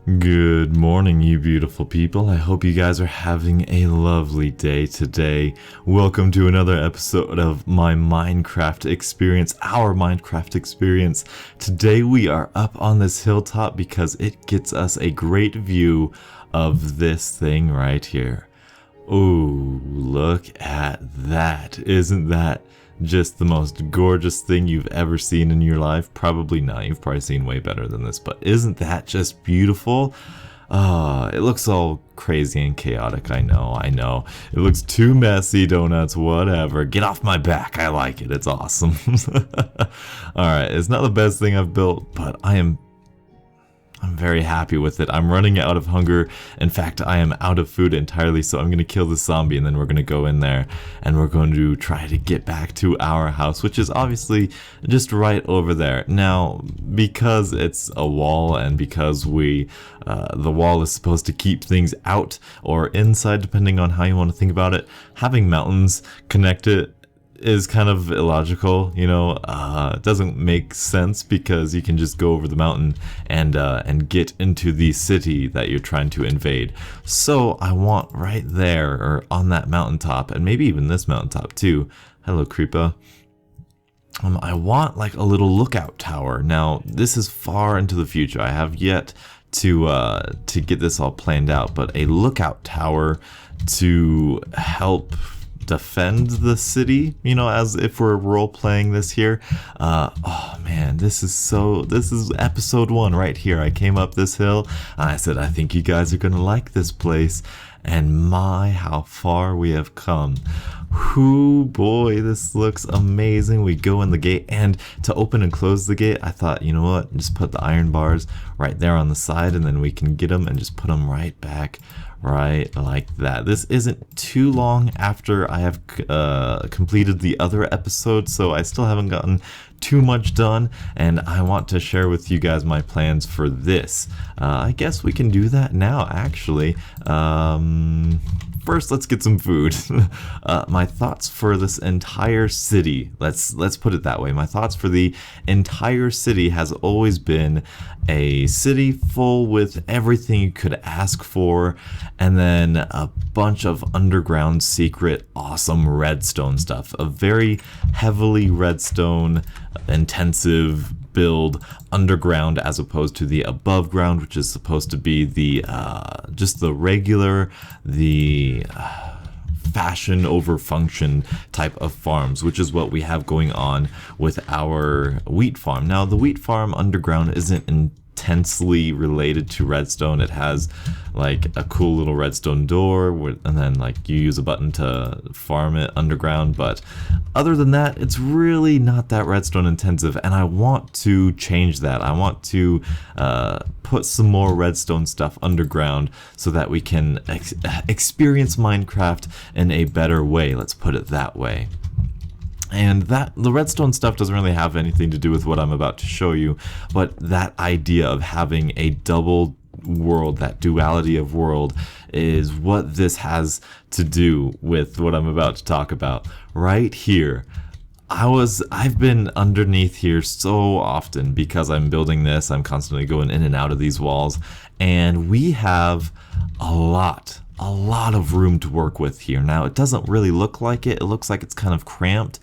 Good morning, you beautiful people. I hope you guys are having a lovely day today. Welcome to another episode of my Minecraft experience, our Minecraft experience. Today we are up on this hilltop because it gets us a great view of this thing right here. Ooh, look at that. Isn't that just the most gorgeous thing you've ever seen in your life? Probably not. You've probably seen way better than this, but isn't that just beautiful? It looks all crazy and chaotic. I know. It looks too messy, donuts, whatever. Get off my back. I like it. It's awesome. Alright, it's not the best thing I've built, but I'm very happy with it. I'm running out of hunger. In fact, I am out of food entirely, so I'm going to kill the zombie and then we're going to go in there and we're going to try to get back to our house, which is obviously just right over there. Now, because it's a wall and because the wall is supposed to keep things out or inside, depending on how you want to think about it, having mountains connect it is kind of illogical, it doesn't make sense because you can just go over the mountain and get into the city that you're trying to invade. So I want right there or on that mountaintop, and maybe even this mountaintop too. Hello, Creeper. I want like a little lookout tower. Now this is far into the future. I have yet to get this all planned out, but a lookout tower to help defend the city, as if we're role-playing this here. Oh man, this is episode 1 right here. I came up this hill and I said, I think you guys are gonna like this place, and my, how far we have come. Whoo boy, this looks amazing. We go in the gate, and to open and close the gate, I thought, you know what, just put the iron bars right there on the side and then we can get them and just put them right back right like that. This isn't too long after I have completed the other episode, so I still haven't gotten too much done, and I want to share with you guys my plans for this. I guess we can do that now, actually. First, let's get some food. My thoughts for this entire city, let's put it that way. My thoughts for the entire city has always been a city full with everything you could ask for, and then a bunch of underground secret awesome redstone stuff. A very heavily redstone intensive build underground as opposed to the above ground, which is supposed to be the just the regular, fashion over function type of farms, which is what we have going on with our wheat farm. Now, the wheat farm underground isn't intensely related to redstone. It has like a cool little redstone door and then like you use a button to farm it underground, but other than that, it's really not that redstone intensive, and I want to change that. I want to put some more redstone stuff underground so that we can experience Minecraft in a better way, let's put it that way. And that the redstone stuff doesn't really have anything to do with what I'm about to show you, but that idea of having a double world, that duality of world, is what this has to do with what I'm about to talk about. Right here, I've been underneath here so often because I'm building this. I'm constantly going in and out of these walls, and we have a lot of room to work with here. Now, it doesn't really look like it. It looks like it's kind of cramped,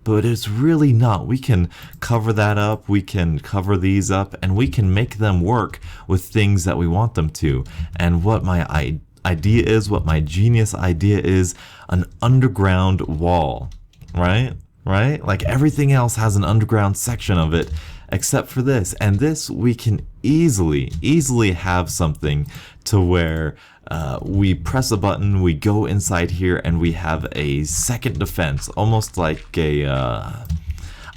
but it's really not. We can cover that up, we can cover these up, and we can make them work with things that we want them to. And what my idea is, what my genius idea is, an underground wall, right? Like everything else has an underground section of it, except for this. And this, we can easily have something to where we press a button, we go inside here, and we have a second defense, almost like a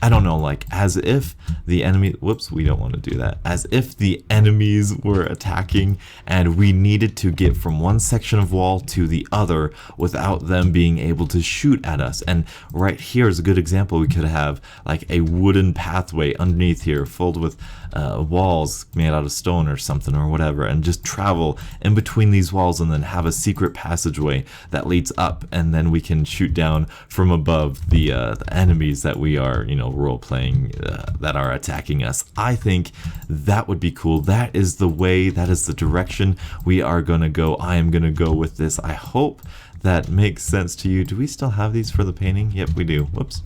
I don't know, like as if the enemy, whoops, we don't want to do that. As if the enemies were attacking and we needed to get from one section of wall to the other without them being able to shoot at us. And right here is a good example. We could have like a wooden pathway underneath here filled with walls made out of stone or something or whatever, and just travel in between these walls and then have a secret passageway that leads up, and then we can shoot down from above the enemies that we are, role playing that are attacking us. I think that would be cool. That is the way, that is the direction we are gonna go. I am gonna go with this. I hope that makes sense to you. Do we still have these for the painting? Yep, we do. Whoops.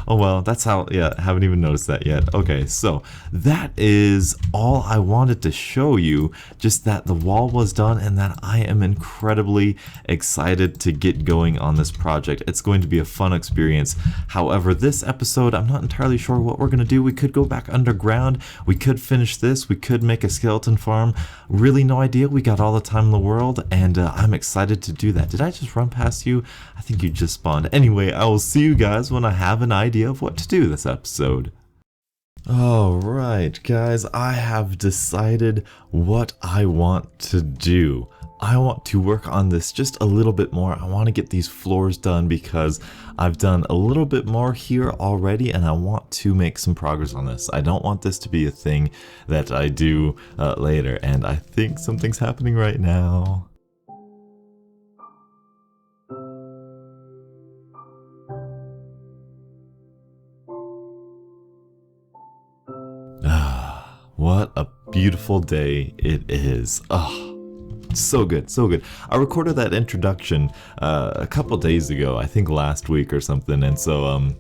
Oh well, that's how, yeah, haven't even noticed that yet. Okay, so that is all I wanted to show you, just that the wall was done and that I am incredibly excited to get going on this project. It's going to be a fun experience. However, this episode, I'm not entirely sure what we're gonna do. We could go back underground, we could finish this, we could make a skeleton farm. Really no idea. We got all the time in the world, and I'm excited to do that. Did I just run past you? I think you just spawned. Anyway, I will see you guys when I have an idea of what to do this episode. Alright guys, I have decided what I want to do. I want to work on this just a little bit more. I want to get these floors done because I've done a little bit more here already, and I want to make some progress on this. I don't want this to be a thing that I do later, and I think something's happening right now. What a beautiful day it is. Oh, so good, so good. I recorded that introduction a couple days ago, I think last week or something, and so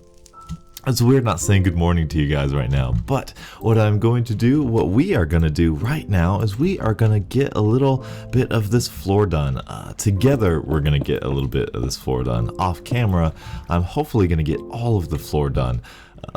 it's weird not saying good morning to you guys right now. But what I'm going to do, what we are going to do right now, is we are going to get a little bit of this floor done. Together, we're going to get a little bit of this floor done. Off camera, I'm hopefully going to get all of the floor done.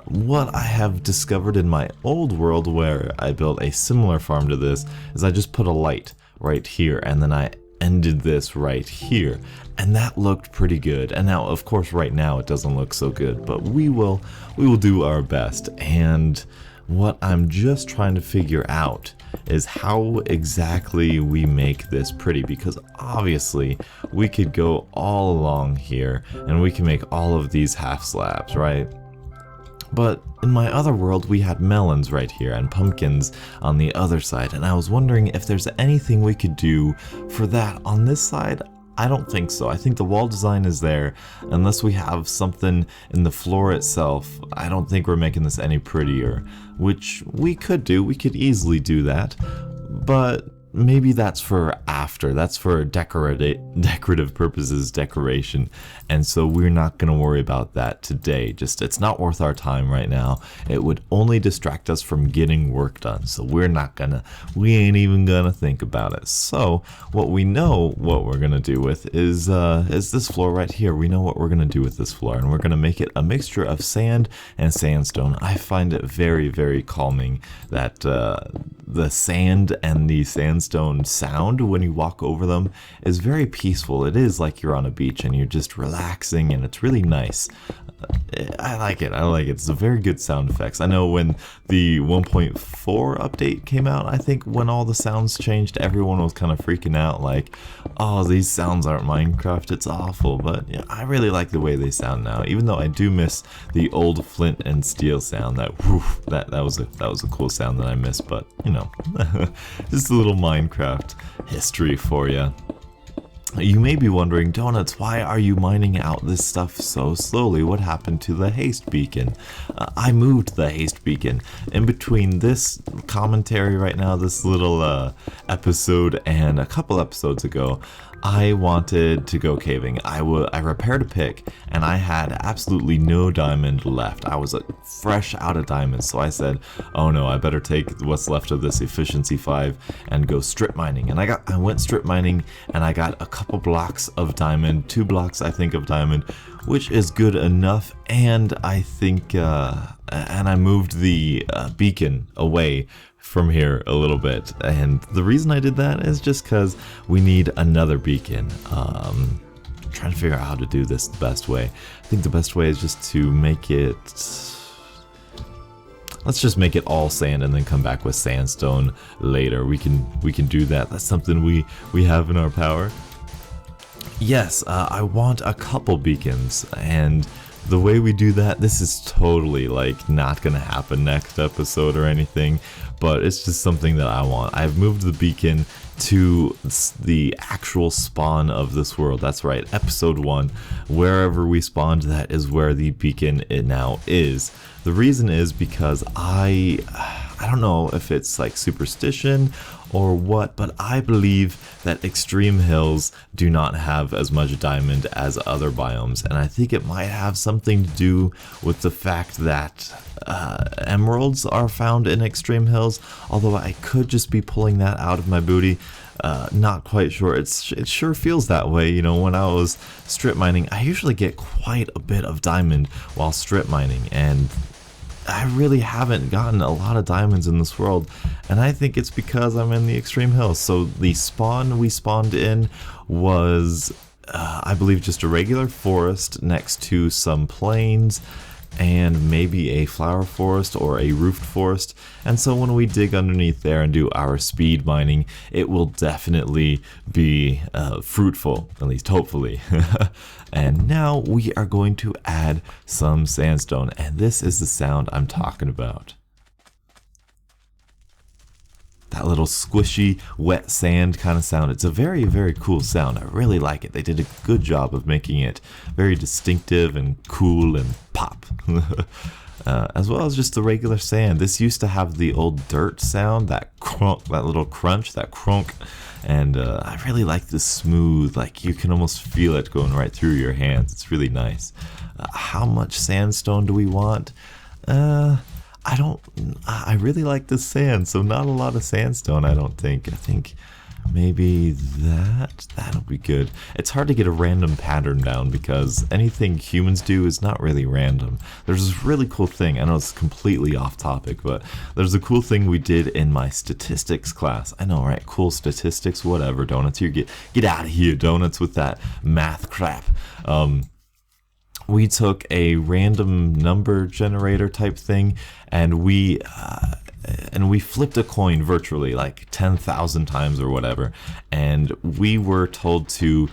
What I have discovered in my old world where I built a similar farm to this is I just put a light right here, and then I ended this right here, and that looked pretty good. And now of course right now it doesn't look so good, but we will do our best. And what I'm just trying to figure out is how exactly we make this pretty, because obviously we could go all along here and we can make all of these half slabs, right? But in my other world, we had melons right here and pumpkins on the other side, and I was wondering if there's anything we could do for that on this side. I don't think so. I think the wall design is there. Unless we have something in the floor itself, I don't think we're making this any prettier, which we could do. We could easily do that, but maybe that's for after. That's for decorative purposes, decoration. And so we're not going to worry about that today. Just, it's not worth our time right now. It would only distract us from getting work done. So we ain't even gonna think about it. So what we know what we're gonna do with is this floor right here. We know what we're gonna do with this floor, and we're gonna make it a mixture of sand and sandstone. I find it very, very calming that the sand and the sandstone sound when you walk over them is very peaceful. It is like you're on a beach and you're just relaxing, and it's really nice. I like it. It's a very good sound effects. I know when the 1.4 update came out, I think when all the sounds changed, everyone was kind of freaking out like, oh, these sounds aren't Minecraft, it's awful. But yeah, I really like the way they sound now, even though I do miss the old flint and steel sound. That was a cool sound that I miss, but you know, just a little Minecraft history for you. You may be wondering, Donuts, why are you mining out this stuff so slowly? What happened to the haste beacon? I moved the haste beacon. In between this commentary right now, this little episode, and a couple episodes ago, I wanted to go caving. I repaired a pick, and I had absolutely no diamond left. I was fresh out of diamonds, so I said, oh no, I better take what's left of this efficiency 5 and go strip mining. And I went strip mining, and I got a couple blocks of diamond, 2 blocks I think of diamond, which is good enough. And I think, and I moved the beacon away from here a little bit, and the reason I did that is just because we need another beacon. Trying to figure out how to do this the best way. I think the best way is just to make it, let's just make it all sand and then come back with sandstone later. We can do that. That's something we have in our power. Yes, I want a couple beacons, and the way we do that, this is totally like not gonna happen next episode or anything, but it's just something that I want. I've moved the beacon to the actual spawn of this world. That's right, episode 1. Wherever we spawned, that is where the beacon it now is. The reason is because I don't know if it's like superstition or what, but I believe that extreme hills do not have as much diamond as other biomes, and I think it might have something to do with the fact that emeralds are found in extreme hills, although I could just be pulling that out of my booty. Not quite sure. It sure feels that way. You know, when I was strip mining, I usually get quite a bit of diamond while strip mining, and I really haven't gotten a lot of diamonds in this world, and I think it's because I'm in the extreme hills. So the spawn we spawned in was, I believe, just a regular forest next to some plains and maybe a flower forest or a roofed forest. And so when we dig underneath there and do our speed mining, it will definitely be fruitful, at least hopefully. And now we are going to add some sandstone, and this is the sound I'm talking about. That little squishy, wet sand kind of sound. It's a very, very cool sound. I really like it. They did a good job of making it very distinctive and cool and pop. As well as just the regular sand. This used to have the old dirt sound, that crunk, that little crunch, that crunk. And I really like the smooth, like you can almost feel it going right through your hands. It's really nice. How much sandstone do we want? I really like the sand, so not a lot of sandstone, I don't think. I think maybe that'll be good. It's hard to get a random pattern down because anything humans do is not really random. There's this really cool thing, I know it's completely off topic, but there's a cool thing we did in my statistics class. I know, right? Cool statistics, whatever, donuts. You get out of here, donuts, with that math crap. We took a random number generator type thing, and we flipped a coin virtually like 10,000 times or whatever, and we were told to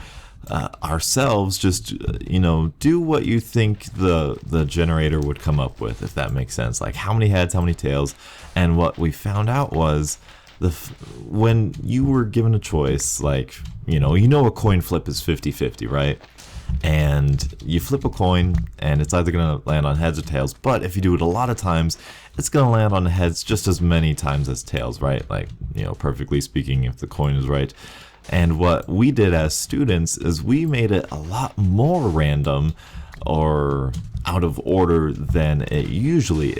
ourselves just do what you think the generator would come up with, if that makes sense, like how many heads, how many tails. And what we found out was when you were given a choice, like a coin flip is 50-50, right? And you flip a coin and it's either going to land on heads or tails, but if you do it a lot of times, it's going to land on the heads just as many times as tails, right? Like, perfectly speaking, if the coin is right. And what we did as students is we made it a lot more random or out of order than it usually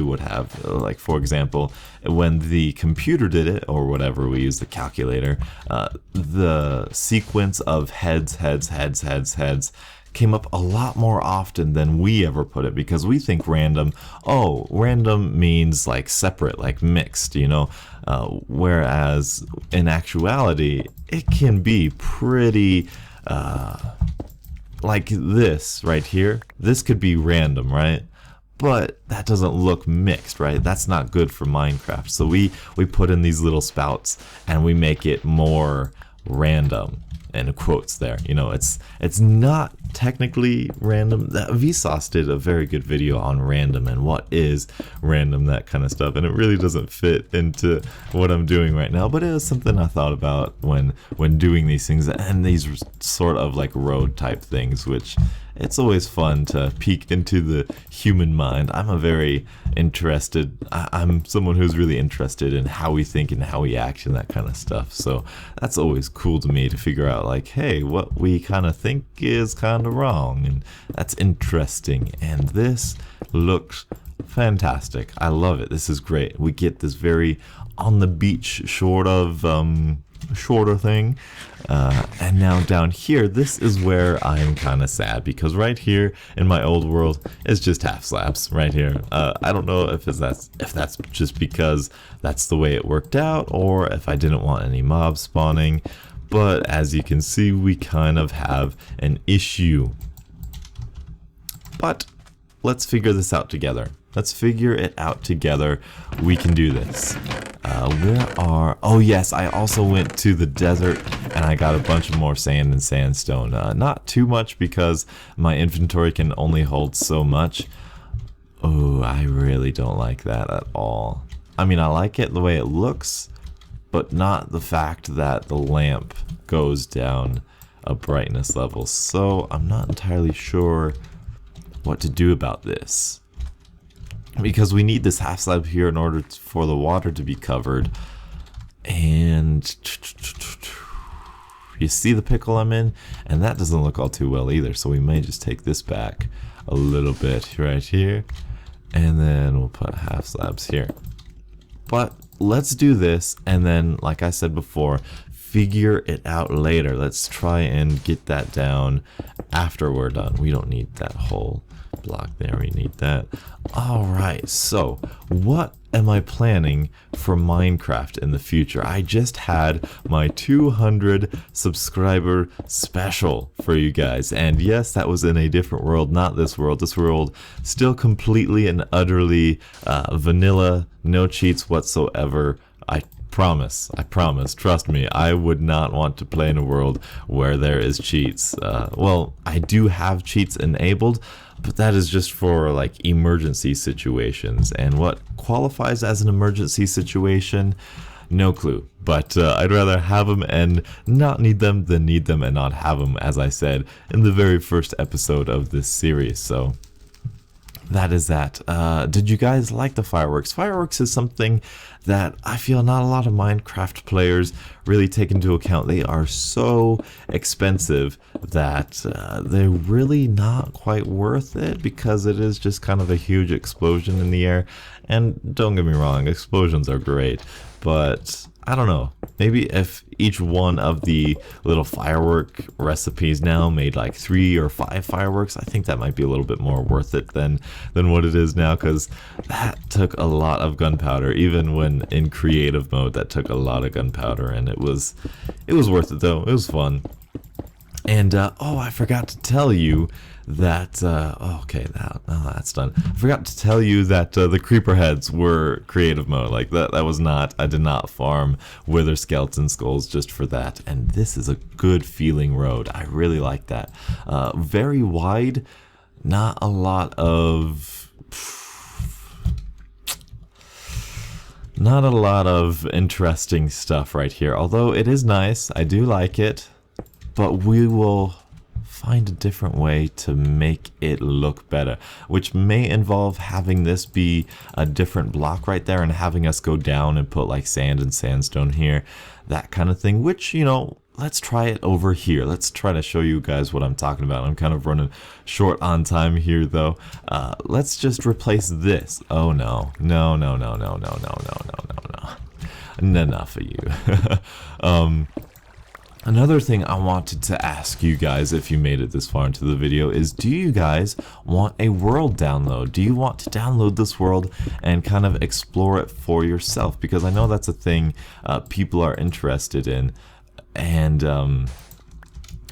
would have. Like, for example, when the computer did it, or whatever, we used the calculator, the sequence of heads came up a lot more often than we ever put it, because we think random means like separate, like mixed, whereas in actuality it can be pretty like this right here. This could be random, right? But that doesn't look mixed, right? That's not good for Minecraft. So we put in these little spouts and we make it more random, and quotes there. It's not technically random. Vsauce did a very good video on random and what is random, that kind of stuff, and it really doesn't fit into what I'm doing right now, but it was something I thought about when doing these things, and these sort of like road type things, which it's always fun to peek into the human mind. I'm someone who's really interested in how we think and how we act and that kind of stuff. So that's always cool to me to figure out, like, hey, what we kind of think is kind of wrong, and that's interesting. And this looks fantastic. I love it. This is great. We get this very on the beach shorter thing, and now down here, this is where I'm kind of sad, because right here in my old world is just half slabs right here. I don't know if that's just because that's the way it worked out, or if I didn't want any mobs spawning, but as you can see, we kind of have an issue. But let's figure this out together. Let's figure it out together. We can do this. Oh yes, I also went to the desert and I got a bunch of more sand and sandstone. Not too much because my inventory can only hold so much. Oh, I really don't like that at all. I mean, I like it the way it looks, but not the fact that the lamp goes down a brightness level. So I'm not entirely sure what to do about this, because we need this half slab here in order for the water to be covered. And you see the pickle I'm in, and that doesn't look all too well either, so we may just take this back a little bit right here, and then we'll put half slabs here. But let's do this, and then, like I said before, figure it out later. Let's try and get that down after we're done. We don't need that whole block there, we need that. Alright, so what am I planning for Minecraft in the future? I just had my 200 subscriber special for you guys, and yes, that was in a different world, not this world. This world still completely and utterly vanilla, no cheats whatsoever. I promise, trust me, I would not want to play in a world where there is cheats. Well, I do have cheats enabled, but that is just for like emergency situations. And what qualifies as an emergency situation? No clue. But I'd rather have them and not need them than need them and not have them, as I said in the very first episode of this series. So that is that. Did you guys like the fireworks? Fireworks is something that I feel not a lot of Minecraft players really take into account. They are so expensive that they're really not quite worth it, because it is just kind of a huge explosion in the air. And don't get me wrong, explosions are great, but I don't know, maybe if each one of the little firework recipes now made like 3 or 5 fireworks, I think that might be a little bit more worth it than what it is now, because that took a lot of gunpowder. Even when in creative mode, that took a lot of gunpowder, and it was worth it though. It was fun. And oh, I forgot to tell you that okay, that's done. I forgot to tell you that the creeper heads were creative mode. Like that was not, I did not farm wither skeleton skulls just for that. And this is a good feeling road. I really like that. Very wide, not a lot of interesting stuff right here, although it is nice. I do like it, but we will find a different way to make it look better, which may involve having this be a different block right there and having us go down and put like sand and sandstone here, that kind of thing, which, you know, let's try it over here. Let's try to show you guys what I'm talking about. I'm kind of running short on time here though. Let's just replace this. Oh no, no, no, no, no, no, no, no, no, no, no. Enough of you. Another thing I wanted to ask you guys, if you made it this far into the video, is do you guys want a world download? Do you want to download this world and kind of explore it for yourself? Because I know that's a thing people are interested in, and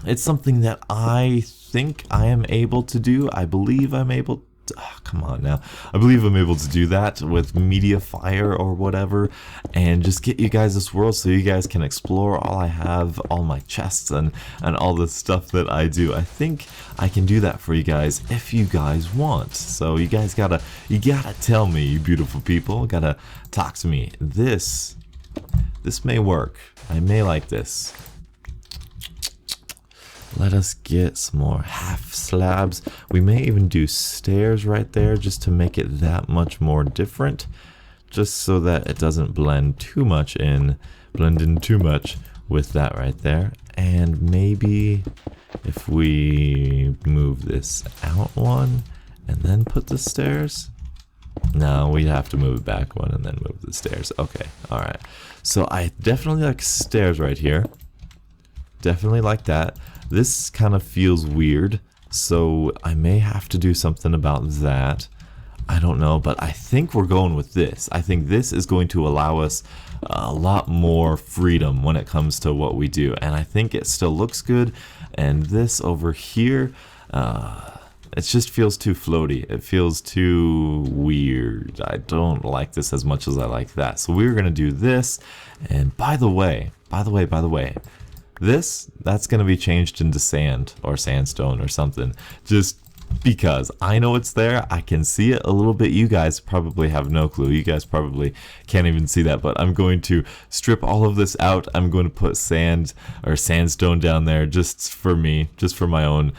it's something that I think I am able to do. I believe I'm able to. Oh, come on now. I believe I'm able to do that with Mediafire or whatever, and just get you guys this world so you guys can explore all I have, all my chests and all the stuff that I do. I think I can do that for you guys if you guys want. So you guys gotta tell me, you beautiful people, gotta talk to me. This may work. I may like this. Let us get some more half slabs. We may even do stairs right there just to make it that much more different, just so that it doesn't blend in too much with that right there. And maybe if we move this out one and then put the stairs. No, we'd have to move it back one and then move the stairs. Okay, alright. So I definitely like stairs right here. Definitely like that. This kind of feels weird, so I may have to do something about that. I don't know, but I think we're going with this. I think this is going to allow us a lot more freedom when it comes to what we do, and I think it still looks good. And this over here, it just feels too floaty. It feels too weird. I don't like this as much as I like that. So we're gonna do this. And by the way, That's going to be changed into sand or sandstone or something. Just because I know it's there, I can see it a little bit. You guys probably have no clue. You guys probably can't even see that, but I'm going to strip all of this out. I'm going to put sand or sandstone down there just for me, just for my own,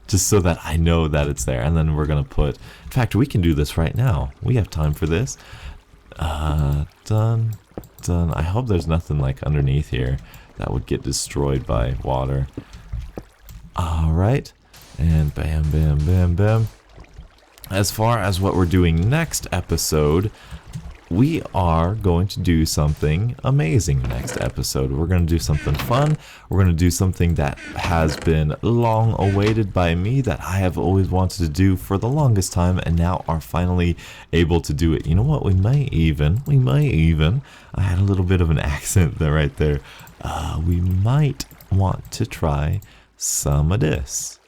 just so that I know that it's there. And then we're going to put, in fact, we can do this right now. We have time for this. Done. I hope there's nothing like underneath here that would get destroyed by water. All right. And bam, bam, bam, bam. As far as what we're doing next episode, we are going to do something amazing next episode. We're going to do something fun. We're going to do something that has been long awaited by me, that I have always wanted to do for the longest time, and now are finally able to do it. You know what? We might even, I had a little bit of an accent there right there. We might want to try some of this.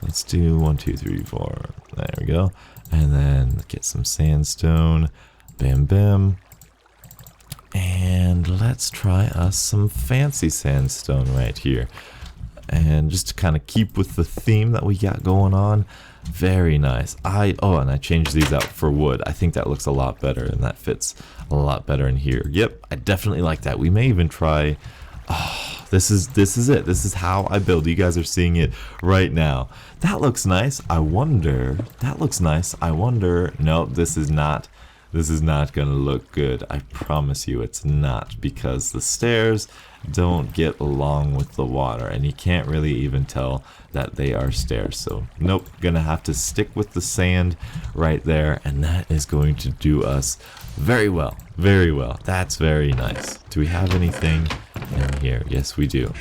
Let's do 1, 2, 3, 4. There we go. And then get some sandstone. Bam, bam. And let's try us some fancy sandstone right here. And just to kind of keep with the theme that we got going on. Very nice. And I changed these out for wood. I think that looks a lot better, and that fits a lot better in here. Yep, I definitely like that. We may even try... This is it. This is how I build. You guys are seeing it right now. That looks nice. I wonder. That looks nice. I wonder. Nope, this is not. This is not gonna look good. I promise you, it's not, because the stairs don't get along with the water, and you can't really even tell that they are stairs. So nope, gonna have to stick with the sand right there, and that is going to do us very well. Very well. That's very nice. Do we have anything in here? Yes, we do.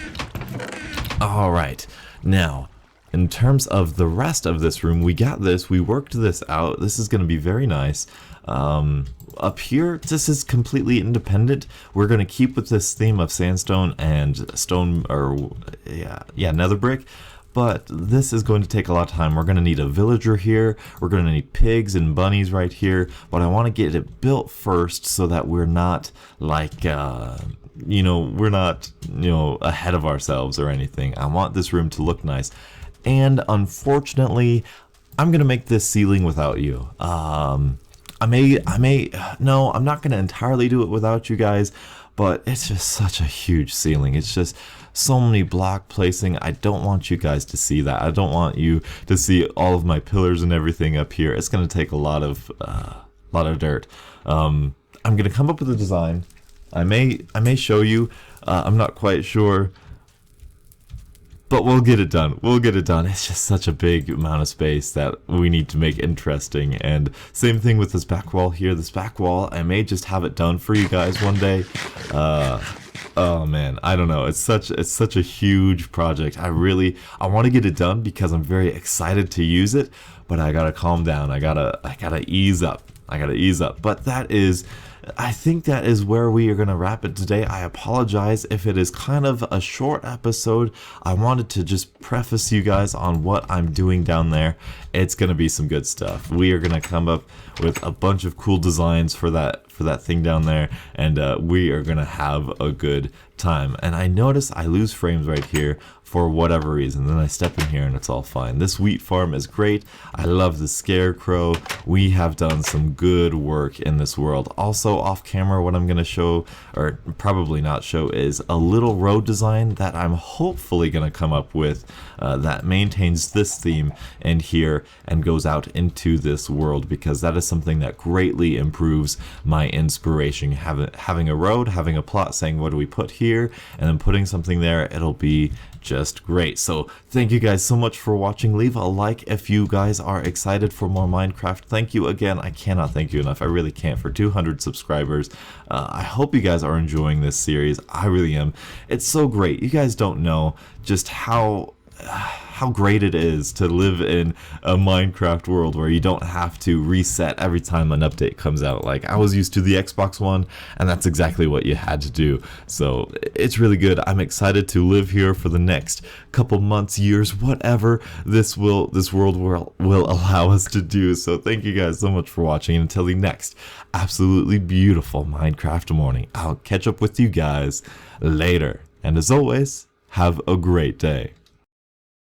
All right. Now, in terms of the rest of this room, we got this. We worked this out. This is going to be very nice. Up here, this is completely independent. We're going to keep with this theme of sandstone and stone, or nether brick. But this is going to take a lot of time. We're going to need a villager here. We're going to need pigs and bunnies right here. But I want to get it built first so that we're not like, we're not, ahead of ourselves or anything. I want this room to look nice. And unfortunately, I'm going to make this ceiling without you. No, I'm not going to entirely do it without you guys. But it's just such a huge ceiling. It's just so many block placing. I don't want you guys to see that. I don't want you to see all of my pillars and everything up here. It's going to take a lot of dirt. I'm going to come up with a design. I may show you. I'm not quite sure. But we'll get it done. We'll get it done. It's just such a big amount of space that we need to make interesting. And same thing with this back wall here. This back wall, I may just have it done for you guys one day. Oh man, I don't know. It's such a huge project. I want to get it done because I'm very excited to use it. But I gotta calm down. I gotta ease up. But I think that is where we are going to wrap it today. I apologize if it is kind of a short episode. I wanted to just preface you guys on what I'm doing down there. It's going to be some good stuff. We are going to come up with a bunch of cool designs for that thing down there, and we are going to have a good time. And I notice I lose frames right here for whatever reason. Then I step in here and it's all fine. This wheat farm is great. I love the scarecrow. We have done some good work in this world. Also off camera, what I'm going to show, or probably not show, is a little road design that I'm hopefully going to come up with that maintains this theme in here and goes out into this world, because that is something that greatly improves my inspiration. Having a road, having a plot saying what do we put here, and then putting something there, it'll be just great. So thank you guys so much for watching. Leave a like if you guys are excited for more Minecraft. Thank you again. I cannot thank you enough. I really can't, for 200 subscribers. I hope you guys are enjoying this series. I really am. It's so great. You guys don't know just how great it is to live in a Minecraft world where you don't have to reset every time an update comes out. Like, I was used to the Xbox One, and that's exactly what you had to do. So it's really good. I'm excited to live here for the next couple months, years, whatever this world will allow us to do. So thank you guys so much for watching, and until the next absolutely beautiful Minecraft morning, I'll catch up with you guys later. And as always, have a great day.